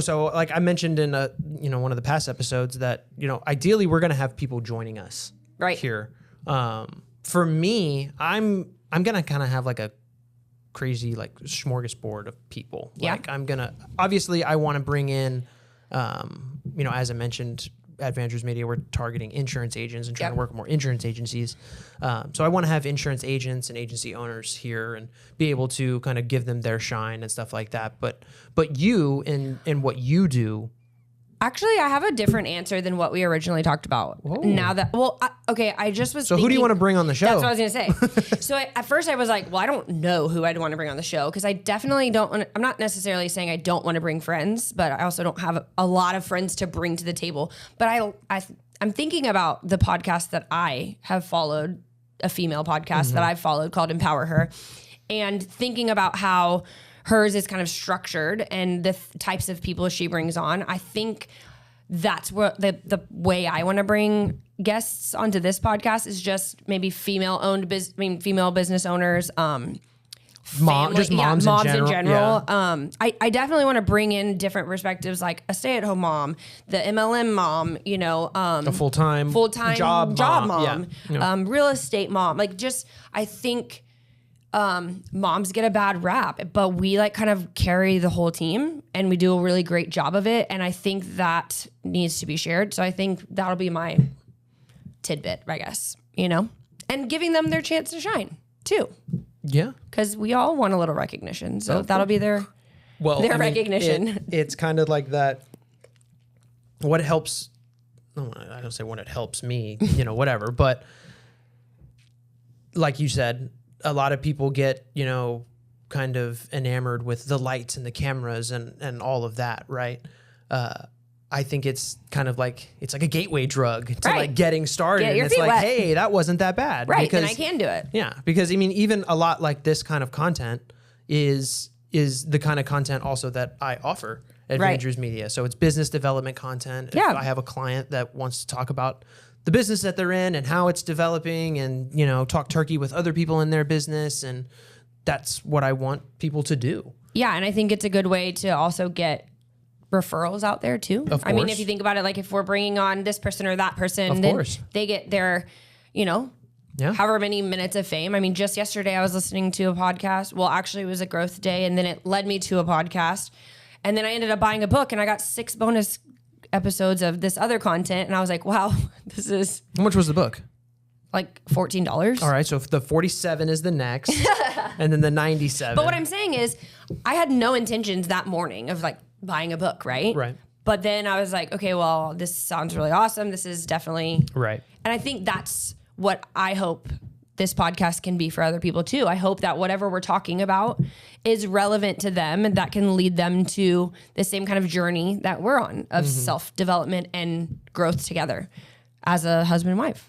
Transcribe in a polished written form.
So like I mentioned in one of the past episodes that, ideally we're going to have people joining us here. For me, I'm going to kind of have like a crazy like smorgasbord of people. Like obviously I want to bring in, as I mentioned, at Vandrews Media, we're targeting insurance agents and trying to work with more insurance agencies. So I want to have insurance agents and agency owners here and be able to kind of give them their shine and stuff like that. But you in what you do. Actually, I have a different answer than what we originally talked about. Whoa. Now that, I just was So who do you want to bring on the show? That's what I was going to say. So at first I was like, well, I don't know who I'd want to bring on the show because I definitely don't want to, I'm not necessarily saying I don't want to bring friends, but I also don't have a lot of friends to bring to the table. But I'm thinking about the podcast that I have followed, a female podcast that I've followed called Empower Her, and thinking about how hers is kind of structured and the types of people she brings on. I think that's what the way I want to bring guests onto this podcast is just maybe female business owners, moms in general. Yeah. I definitely want to bring in different perspectives, like a stay-at-home mom, the MLM mom, a full-time job mom, real estate mom. Like I think moms get a bad rap, but we like kind of carry the whole team and we do a really great job of it. And I think that needs to be shared. So I think that'll be my tidbit, I guess, and giving them their chance to shine too. Yeah. Cause we all want a little recognition. So that'll be their recognition. It's kind of like that. What helps, I don't say what it helps me, whatever, but like you said, a lot of people get, kind of enamored with the lights and the cameras and all of that, right? I think it's kind of like, it's like a gateway drug to like getting started. Get your and it's feet like, wet. Hey, that wasn't that bad. Right, because, then I can do it. Yeah, because even a lot like this kind of content is the kind of content also that I offer at Vandrews Media. So it's business development content. Yeah. If I have a client that wants to talk about the business that they're in and how it's developing and, talk turkey with other people in their business. And that's what I want people to do. Yeah. And I think it's a good way to also get referrals out there too. Of course. I mean, if you think about it, like if we're bringing on this person or that person, of then course. They get their, however many minutes of fame. I mean, just yesterday I was listening to a podcast. Well, actually it was a growth day and then it led me to a podcast. And then I ended up buying a book and I got 6 bonus episodes of this other content. And I was like, wow, this is... How much was the book? Like $14. All right. So if the 47 is the next and then the 97. But what I'm saying is I had no intentions that morning of like buying a book, right? Right. But then I was like, okay, well, this sounds really awesome. This is definitely... Right. And I think that's what I hope this podcast can be for other people too. I hope that whatever we're talking about is relevant to them and that can lead them to the same kind of journey that we're on of self-development and growth together as a husband and wife.